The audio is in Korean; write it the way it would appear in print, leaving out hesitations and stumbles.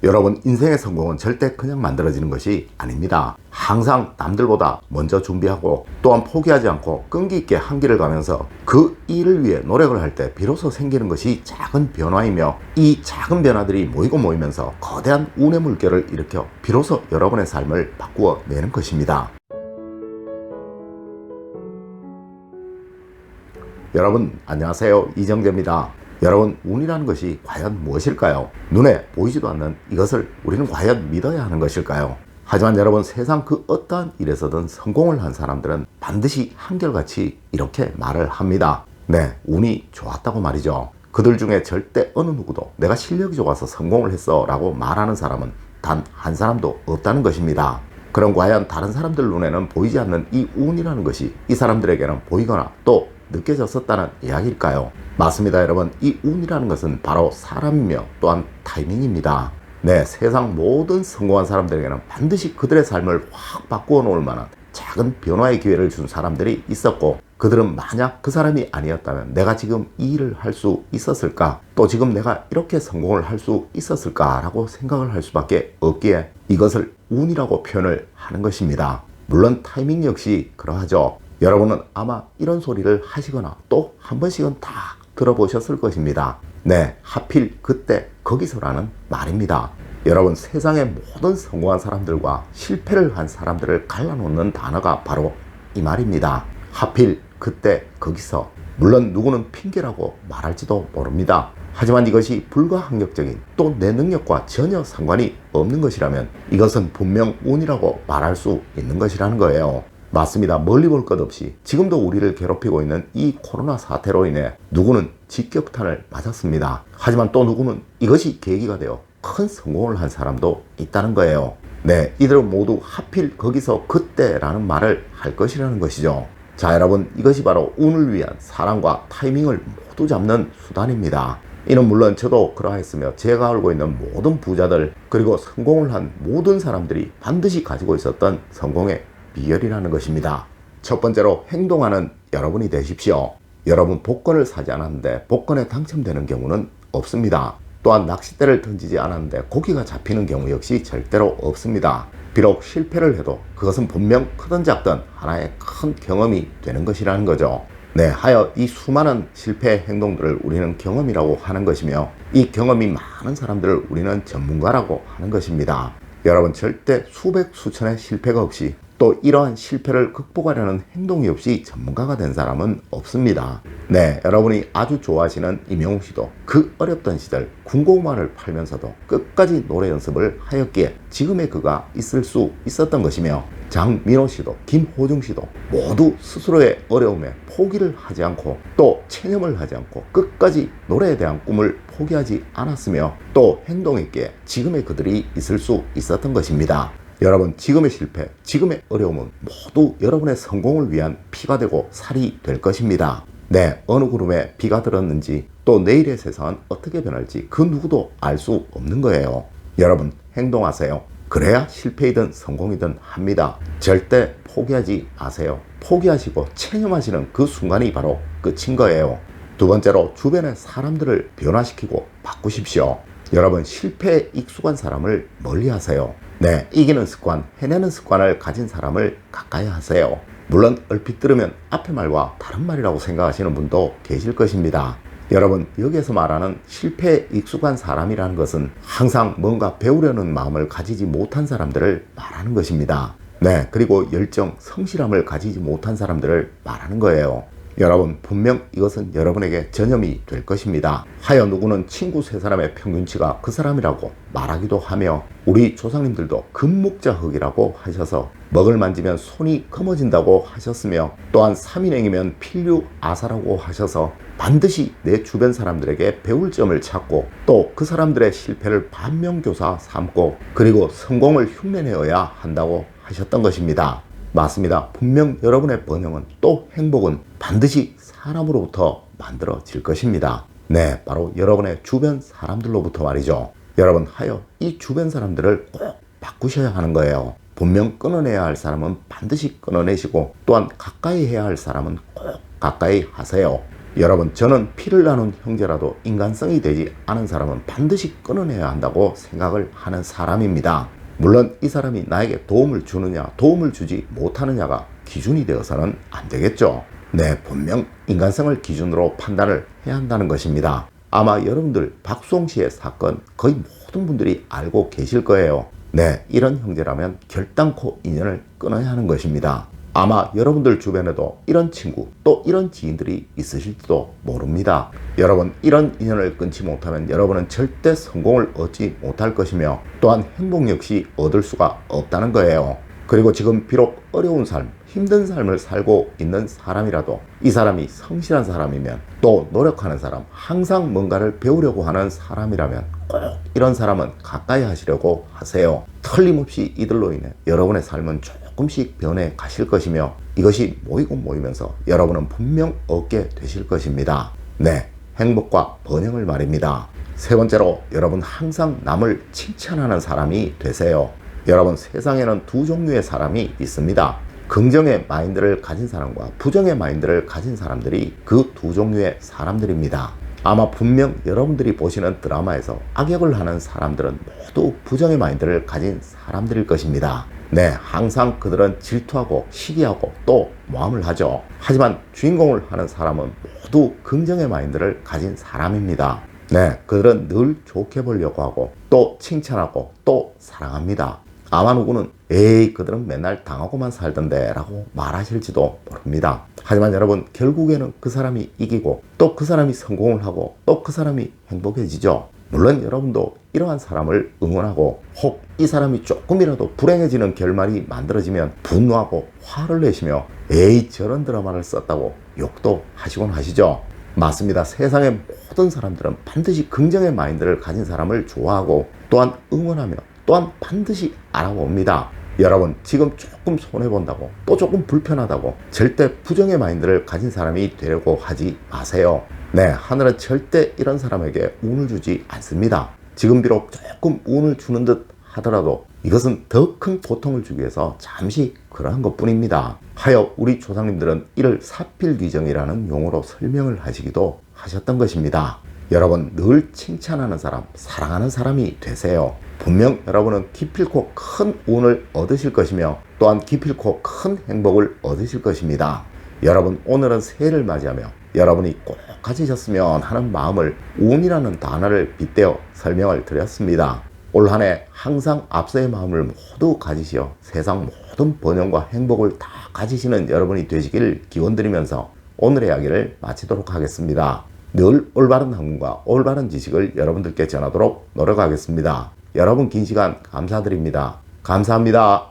여러분, 인생의 성공은 절대 그냥 만들어지는 것이 아닙니다. 항상 남들보다 먼저 준비하고 또한 포기하지 않고 끈기 있게 한 길을 가면서 그 일을 위해 노력을 할 때 비로소 생기는 것이 작은 변화이며, 이 작은 변화들이 모이고 모이면서 거대한 운의 물결을 일으켜 비로소 여러분의 삶을 바꾸어 내는 것입니다. 여러분 안녕하세요, 이정재입니다. 여러분, 운이라는 것이 과연 무엇일까요? 눈에 보이지도 않는 이것을 우리는 과연 믿어야 하는 것일까요? 하지만 여러분, 세상 그 어떠한 일에서든 성공을 한 사람들은 반드시 한결같이 이렇게 말을 합니다. 네, 운이 좋았다고 말이죠. 그들 중에 절대 어느 누구도 내가 실력이 좋아서 성공을 했어 라고 말하는 사람은 단 한 사람도 없다는 것입니다. 그럼 과연 다른 사람들 눈에는 보이지 않는 이 운이라는 것이 이 사람들에게는 보이거나 또 느껴졌었다는 이야기일까요? 맞습니다, 여러분. 이 운이라는 것은 바로 사람이며 또한 타이밍입니다. 네, 세상 모든 성공한 사람들에게는 반드시 그들의 삶을 확 바꾸어 놓을 만한 작은 변화의 기회를 준 사람들이 있었고, 그들은 만약 그 사람이 아니었다면 내가 지금 이 일을 할 수 있었을까? 또 지금 내가 이렇게 성공을 할 수 있었을까? 라고 생각을 할 수밖에 없기에 이것을 운이라고 표현을 하는 것입니다. 물론 타이밍 역시 그러하죠. 여러분은 아마 이런 소리를 하시거나 또 한 번씩은 다 들어보셨을 것입니다. 네, 하필 그때 거기서라는 말입니다. 여러분, 세상의 모든 성공한 사람들과 실패를 한 사람들을 갈라놓는 단어가 바로 이 말입니다. 하필 그때 거기서. 물론 누구는 핑계라고 말할지도 모릅니다. 하지만 이것이 불가항력적인 또 내 능력과 전혀 상관이 없는 것이라면 이것은 분명 운이라고 말할 수 있는 것이라는 거예요. 맞습니다. 멀리 볼 것 없이 지금도 우리를 괴롭히고 있는 이 코로나 사태로 인해 누구는 직격탄을 맞았습니다. 하지만 또 누구는 이것이 계기가 되어 큰 성공을 한 사람도 있다는 거예요. 네, 이들은 모두 하필 거기서 그때라는 말을 할 것이라는 것이죠. 자, 여러분, 이것이 바로 운을 위한 사랑과 타이밍을 모두 잡는 수단입니다. 이는 물론 저도 그러했으며 제가 알고 있는 모든 부자들 그리고 성공을 한 모든 사람들이 반드시 가지고 있었던 성공의 비결이라는 것입니다. 첫 번째로, 행동하는 여러분이 되십시오. 여러분, 복권을 사지 않았는데 복권에 당첨되는 경우는 없습니다. 또한 낚싯대를 던지지 않았는데 고기가 잡히는 경우 역시 절대로 없습니다. 비록 실패를 해도 그것은 분명 크든 작든 하나의 큰 경험이 되는 것이라는 거죠. 네, 하여 이 수많은 실패 행동들을 우리는 경험이라고 하는 것이며, 이 경험이 많은 사람들을 우리는 전문가라고 하는 것입니다. 여러분, 절대 수백 수천의 실패가 없이 또 이러한 실패를 극복하려는 행동이 없이 전문가가 된 사람은 없습니다. 네, 여러분이 아주 좋아하시는 이명웅 씨도 그 어렵던 시절 군고구마를 팔면서도 끝까지 노래 연습을 하였기에 지금의 그가 있을 수 있었던 것이며, 장민호 씨도 김호중 씨도 모두 스스로의 어려움에 포기를 하지 않고 또 체념을 하지 않고 끝까지 노래에 대한 꿈을 포기하지 않았으며 또 행동했기에 지금의 그들이 있을 수 있었던 것입니다. 여러분, 지금의 실패, 지금의 어려움은 모두 여러분의 성공을 위한 피가 되고 살이 될 것입니다. 네, 어느 구름에 비가 들었는지 또 내일의 세상은 어떻게 변할지 그 누구도 알 수 없는 거예요. 여러분, 행동하세요. 그래야 실패이든 성공이든 합니다. 절대 포기하지 마세요. 포기하시고 체념하시는 그 순간이 바로 끝인 거예요. 두 번째로, 주변의 사람들을 변화시키고 바꾸십시오. 여러분, 실패에 익숙한 사람을 멀리하세요. 네, 이기는 습관, 해내는 습관을 가진 사람을 가까이 하세요. 물론 얼핏 들으면 앞의 말과 다른 말이라고 생각하시는 분도 계실 것입니다. 여러분, 여기에서 말하는 실패에 익숙한 사람이라는 것은 항상 뭔가 배우려는 마음을 가지지 못한 사람들을 말하는 것입니다. 네, 그리고 열정, 성실함을 가지지 못한 사람들을 말하는 거예요. 여러분, 분명 이것은 여러분에게 전염이 될 것입니다. 하여 누구는 친구 세 사람의 평균치가 그 사람이라고 말하기도 하며, 우리 조상님들도 금묵자흙이라고 하셔서 먹을 만지면 손이 검어진다고 하셨으며, 또한 삼인행이면 필류아사라고 하셔서 반드시 내 주변 사람들에게 배울 점을 찾고 또 그 사람들의 실패를 반면교사 삼고 그리고 성공을 흉내내어야 한다고 하셨던 것입니다. 맞습니다. 분명 여러분의 번영은 또 행복은 반드시 사람으로부터 만들어질 것입니다. 네, 바로 여러분의 주변 사람들로부터 말이죠. 여러분, 하여 이 주변 사람들을 꼭 바꾸셔야 하는 거예요. 분명 끊어내야 할 사람은 반드시 끊어내시고 또한 가까이 해야 할 사람은 꼭 가까이 하세요. 여러분, 저는 피를 나눈 형제라도 인간성이 되지 않은 사람은 반드시 끊어내야 한다고 생각을 하는 사람입니다. 물론 이 사람이 나에게 도움을 주느냐 도움을 주지 못하느냐가 기준이 되어서는 안 되겠죠. 네, 분명 인간성을 기준으로 판단을 해야 한다는 것입니다. 아마 여러분들 박수홍 씨의 사건 거의 모든 분들이 알고 계실 거예요. 네, 이런 형제라면 결단코 인연을 끊어야 하는 것입니다. 아마 여러분들 주변에도 이런 친구 또 이런 지인들이 있으실지도 모릅니다. 여러분, 이런 인연을 끊지 못하면 여러분은 절대 성공을 얻지 못할 것이며 또한 행복 역시 얻을 수가 없다는 거예요. 그리고 지금 비록 어려운 삶, 힘든 삶을 살고 있는 사람이라도 이 사람이 성실한 사람이면 또 노력하는 사람, 항상 뭔가를 배우려고 하는 사람이라면 꼭 이런 사람은 가까이 하시려고 하세요. 틀림없이 이들로 인해 여러분의 삶은 조금씩 변해 가실 것이며 이것이 모이고 모이면서 여러분은 분명 얻게 되실 것입니다. 네, 행복과 번영을 말입니다. 세 번째로, 여러분 항상 남을 칭찬하는 사람이 되세요. 여러분, 세상에는 두 종류의 사람이 있습니다. 긍정의 마인드를 가진 사람과 부정의 마인드를 가진 사람들이 그 두 종류의 사람들입니다. 아마 분명 여러분들이 보시는 드라마에서 악역을 하는 사람들은 모두 부정의 마인드를 가진 사람들일 것입니다. 네, 항상 그들은 질투하고 시기하고 또 모함을 하죠. 하지만 주인공을 하는 사람은 모두 긍정의 마인드를 가진 사람입니다. 네, 그들은 늘 좋게 보려고 하고 또 칭찬하고 또 사랑합니다. 아마 누구는 에이, 그들은 맨날 당하고만 살던데 라고 말하실지도 모릅니다. 하지만 여러분, 결국에는 그 사람이 이기고 또 그 사람이 성공을 하고 또 그 사람이 행복해지죠. 물론 여러분도 이러한 사람을 응원하고 혹 이 사람이 조금이라도 불행해지는 결말이 만들어지면 분노하고 화를 내시며 에이, 저런 드라마를 썼다고 욕도 하시곤 하시죠. 맞습니다. 세상의 모든 사람들은 반드시 긍정의 마인드를 가진 사람을 좋아하고 또한 응원하며 또한 반드시 알아봅니다. 여러분, 지금 조금 손해본다고 또 조금 불편하다고 절대 부정의 마인드를 가진 사람이 되려고 하지 마세요. 네, 하늘은 절대 이런 사람에게 운을 주지 않습니다. 지금 비록 조금 운을 주는 듯 하더라도 이것은 더 큰 고통을 주기 위해서 잠시 그러한 것 뿐입니다. 하여 우리 조상님들은 이를 사필귀정이라는 용어로 설명을 하시기도 하셨던 것입니다. 여러분, 늘 칭찬하는 사람, 사랑하는 사람이 되세요. 분명 여러분은 기필코 큰 운을 얻으실 것이며 또한 기필코 큰 행복을 얻으실 것입니다. 여러분, 오늘은 새해를 맞이하며 여러분이 꼭 가지셨으면 하는 마음을 운이라는 단어를 빗대어 설명을 드렸습니다. 올 한 해 항상 앞서의 마음을 모두 가지시어 세상 모든 번영과 행복을 다 가지시는 여러분이 되시길 기원드리면서 오늘의 이야기를 마치도록 하겠습니다. 늘 올바른 학문과 올바른 지식을 여러분들께 전하도록 노력하겠습니다. 여러분, 긴 시간 감사드립니다. 감사합니다.